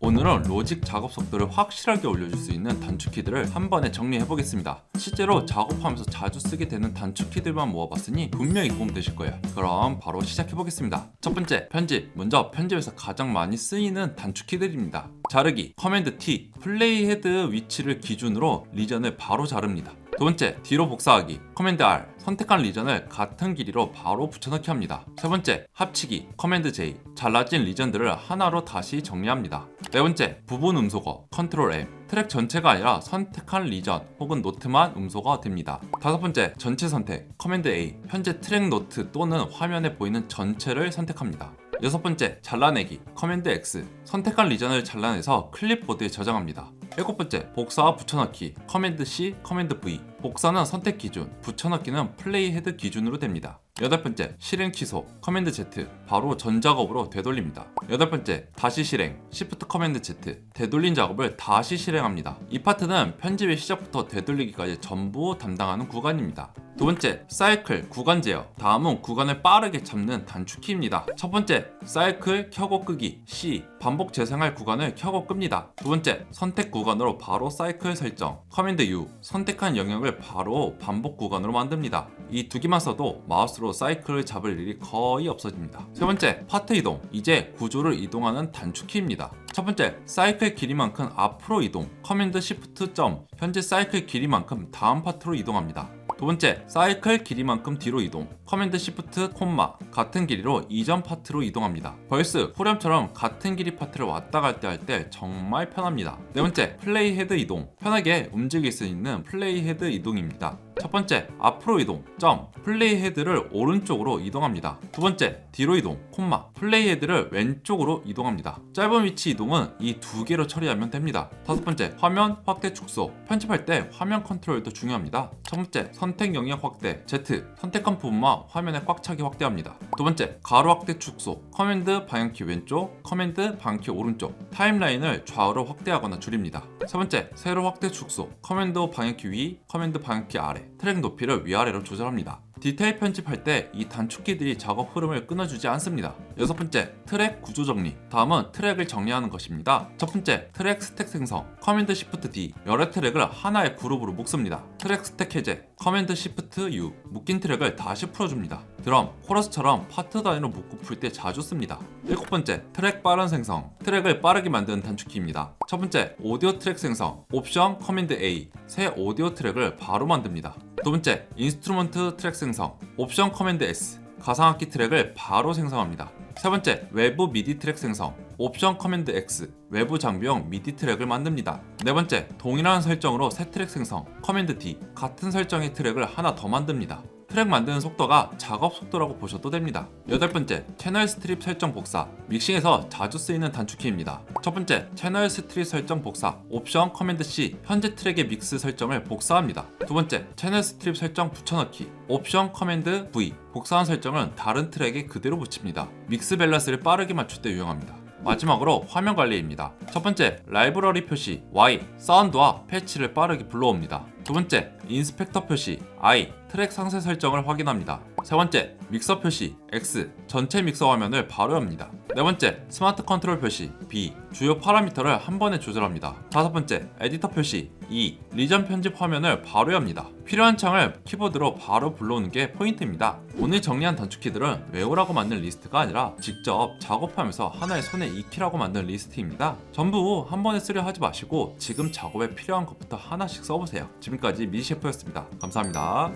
오늘은 로직 작업 속도를 확실하게 올려줄 수 있는 단축키들을 한 번에 정리해보겠습니다. 실제로 작업하면서 자주 쓰게 되는 단축키들만 모아봤으니 분명히 도움되실 거예요. 그럼 바로 시작해보겠습니다. 첫 번째, 편집. 먼저 편집에서 가장 많이 쓰이는 단축키들입니다. 자르기, 커맨드 T, 플레이 헤드 위치를 기준으로 리전을 바로 자릅니다. 두 번째, 뒤로 복사하기, 커맨드 R, 선택한 리전을 같은 길이로 바로 붙여넣기 합니다. 세 번째, 합치기, 커맨드 J, 잘라진 리전들을 하나로 다시 정리합니다. 네 번째, 부분 음소거, 컨트롤 M, 트랙 전체가 아니라 선택한 리전 혹은 노트만 음소거가 됩니다. 다섯 번째, 전체 선택, 커맨드 A, 현재 트랙 노트 또는 화면에 보이는 전체를 선택합니다. 여섯 번째, 잘라내기, 커맨드 X, 선택한 리전을 잘라내서 클립보드에 저장합니다. 일곱 번째, 복사와 붙여넣기, 커맨드 C, 커맨드 V, 복사는 선택 기준, 붙여넣기는 플레이 헤드 기준으로 됩니다. 여덟 번째, 실행 취소, 커맨드 Z, 바로 전 작업으로 되돌립니다. 여덟 번째, 다시 실행, Shift 커맨드 Z, 되돌린 작업을 다시 실행합니다. 이 파트는 편집의 시작부터 되돌리기까지 전부 담당하는 구간입니다. 두 번째, 사이클, 구간 제어. 다음은 구간을 빠르게 잡는 단축키입니다. 첫 번째, 사이클 켜고 끄기, C, 반복 재생할 구간을 켜고 끕니다. 두 번째, 선택 구간으로 바로 사이클 설정, 커맨드 U, 선택한 영역을 바로 반복 구간으로 만듭니다. 이 두 개만 써도 마우스로 사이클을 잡을 일이 거의 없어집니다. 세 번째, 파트 이동. 이제 구조를 이동하는 단축키입니다. 첫 번째, 사이클 길이만큼 앞으로 이동, 커맨드 Shift 점, 현재 사이클 길이만큼 다음 파트로 이동합니다. 두 번째, 사이클 길이만큼 뒤로 이동, 커맨드 Shift 콤마, 같은 길이로 이전 파트로 이동합니다. 벌스, 후렴처럼 같은 길이 파트를 왔다 갔다 할 때 정말 편합니다. 네 번째, 플레이 헤드 이동, 편하게 움직일 수 있는 플레이 헤드 이동입니다. 첫 번째, 앞으로 이동, 점, 플레이 헤드를 오른쪽으로 이동합니다. 두 번째, 뒤로 이동, 콤마, 플레이 헤드를 왼쪽으로 이동합니다. 짧은 위치 이동은 이 두 개로 처리하면 됩니다. 다섯 번째, 화면 확대 축소, 편집할 때 화면 컨트롤도 중요합니다. 첫 번째, 선택 영역 확대, Z, 선택한 부분만 화면에 꽉 차게 확대합니다. 두 번째, 가로 확대 축소, 커맨드 방향키 왼쪽, 커맨드 방향키 오른쪽, 타임라인을 좌우로 확대하거나 줄입니다. 세 번째, 세로 확대 축소, 커맨드 방향키 위, 커맨드 방향키 아래, 트랙 높이를 위아래로 조절합니다. 디테일 편집할 때 이 단축키들이 작업 흐름을 끊어주지 않습니다. 여섯 번째, 트랙 구조 정리. 다음은 트랙을 정리하는 것입니다. 첫 번째, 트랙 스택 생성, 커맨드 Shift D, 여러 트랙을 하나의 그룹으로 묶습니다. 트랙 스택 해제, 커맨드 Shift U, 묶인 트랙을 다시 풀어줍니다. 드럼, 코러스처럼 파트 단위로 묶고 풀 때 자주 씁니다. 일곱 번째, 트랙 빠른 생성, 트랙을 빠르게 만드는 단축키입니다. 첫 번째, 오디오 트랙 생성, 옵션 커맨드 A, 새 오디오 트랙을 바로 만듭니다. 두 번째, 인스트루먼트 트랙 생성, 옵션 커맨드 S, 가상악기 트랙을 바로 생성합니다. 세 번째, 외부 미디 트랙 생성, 옵션 커맨드 X, 외부 장비용 미디 트랙을 만듭니다. 네 번째, 동일한 설정으로 새 트랙 생성, 커맨드 D, 같은 설정의 트랙을 하나 더 만듭니다. 트랙 만드는 속도가 작업 속도라고 보셔도 됩니다. 여덟 번째, 채널 스트립 설정 복사, 믹싱에서 자주 쓰이는 단축키입니다. 첫 번째, 채널 스트립 설정 복사, 옵션 커맨드 C, 현재 트랙의 믹스 설정을 복사합니다. 두 번째, 채널 스트립 설정 붙여넣기, 옵션 커맨드 V, 복사한 설정은 다른 트랙에 그대로 붙입니다. 믹스 밸런스를 빠르게 맞출 때 유용합니다. 마지막으로 화면 관리입니다. 첫 번째, 라이브러리 표시 Y, 사운드와 패치를 빠르게 불러옵니다. 두 번째, 인스펙터 표시 I, 트랙 상세 설정을 확인합니다. 세 번째, 믹서 표시 X, 전체 믹서 화면을 바로 엽니다. 네 번째, 스마트 컨트롤 표시 B, 주요 파라미터를 한 번에 조절합니다. 다섯 번째, 에디터 표시 E, 리전 편집 화면을 바로 엽니다. 필요한 창을 키보드로 바로 불러오는 게 포인트입니다. 오늘 정리한 단축키들은 외우라고 만든 리스트가 아니라 직접 작업하면서 하나의 손에 익히라고 만든 리스트입니다. 전부 한 번에 쓰려 하지 마시고 지금 작업에 필요한 것부터 하나씩 써보세요. 지금까지 미셰프였습니다. 감사합니다.